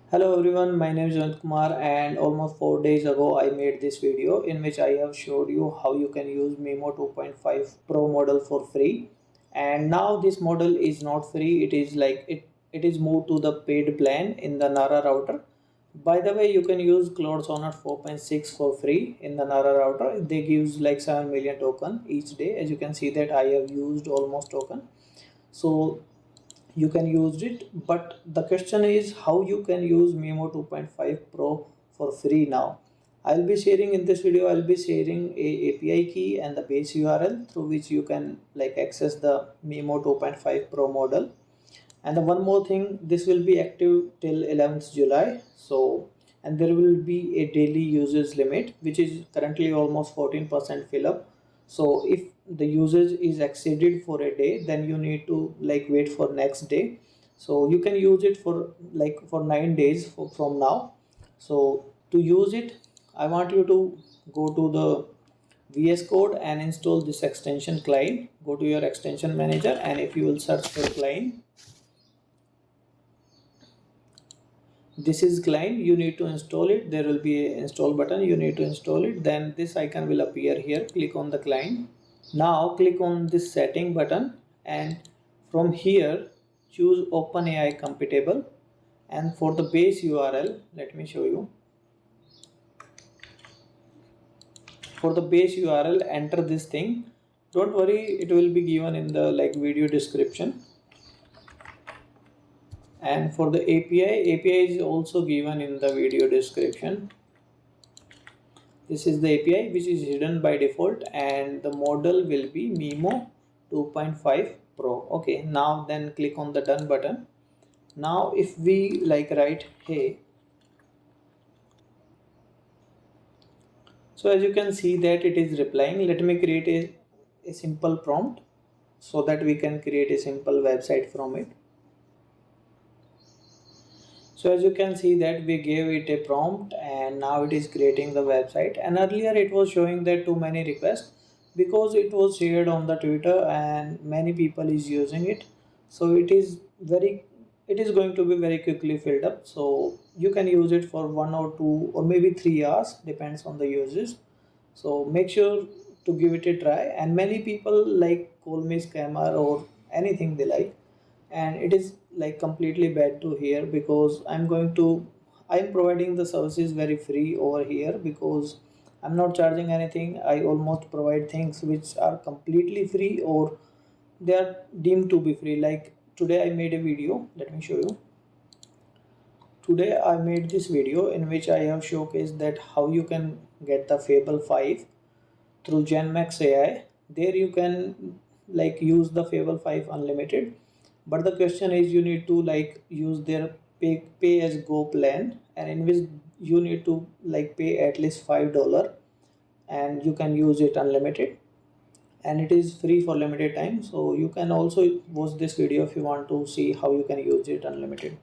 Hello everyone, my name is Amit Kumar and almost 4 days ago I made this video in which I have showed you how you can use MiMo 2.5 Pro model for free. And now this model is not free, it is moved to the paid plan in the Nara router. By the way, you can use Claude 4.6 for free in the Nara router. They gives like 7 million token each day. As you can see that I have used almost token. So you can use it, but the question is how you can use MiMo 2.5 Pro for free now. I'll be sharing in this video, I'll be sharing a API key and the base URL through which you can like access the MiMo 2.5 Pro model. And the one more thing, this will be active till 11th July. So, and there will be a daily usage limit which is currently almost 14% fill up. So if the usage is exceeded for a day, then you need to like wait for next day. So you can use it for like for 9 days from now. So to use it, I want you to go to the VS Code and install this extension client. Go to your extension manager, and if you will search for client, this is client, you need to install it. There will be a install button, you need to install it. Then this icon will appear here. Click on the client. Now click on this setting button, and from here choose OpenAI compatible. And for the base URL, let me show you. For the base URL, enter this thing. Don't worry, it will be given in the like video description. And for the API is also given in the video description. This is the API which is hidden by default, and the model will be MiMo 2.5 Pro. Okay, now then click on the done button. Now if we like write hey, so as you can see that it is replying. Let me create a simple prompt so that we can create a simple website from it. So as you can see that we gave it a prompt and now it is creating the website. And earlier it was showing that too many requests because it was shared on the Twitter and many people is using it. So it is going to be very quickly filled up. So you can use it for 1 or 2 or maybe 3 hours, depends on the uses. So make sure to give it a try. And many people like call me scammer or anything they like, and it is like completely bad to hear because I'm providing the services very free over here because I'm not charging anything. I almost provide things which are completely free or they are deemed to be free. Like today I made a video, let me show you. Today I made this video in which I have showcased that how you can get the Fable 5 through GenMax AI. There you can like use the Fable 5 unlimited, but the question is you need to like use their pay as go plan, and in which you need to like pay at least $5, and you can use it unlimited, and it is free for limited time. So you can also watch this video if you want to see how you can use it unlimited.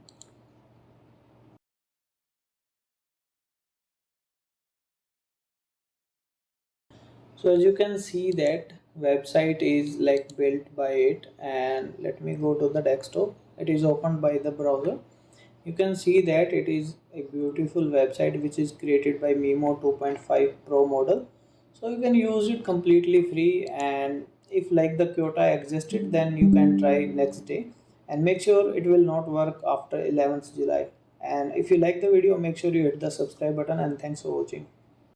So as you can see that website is like built by it, and let me go to the desktop. It is opened by the browser. You can see that it is a beautiful website which is created by MiMo 2.5 Pro model. So you can use it completely free, and if like the quota existed, then you can try next day, and make sure it will not work after 11th July. And if you like the video, make sure you hit the subscribe button, and thanks for watching.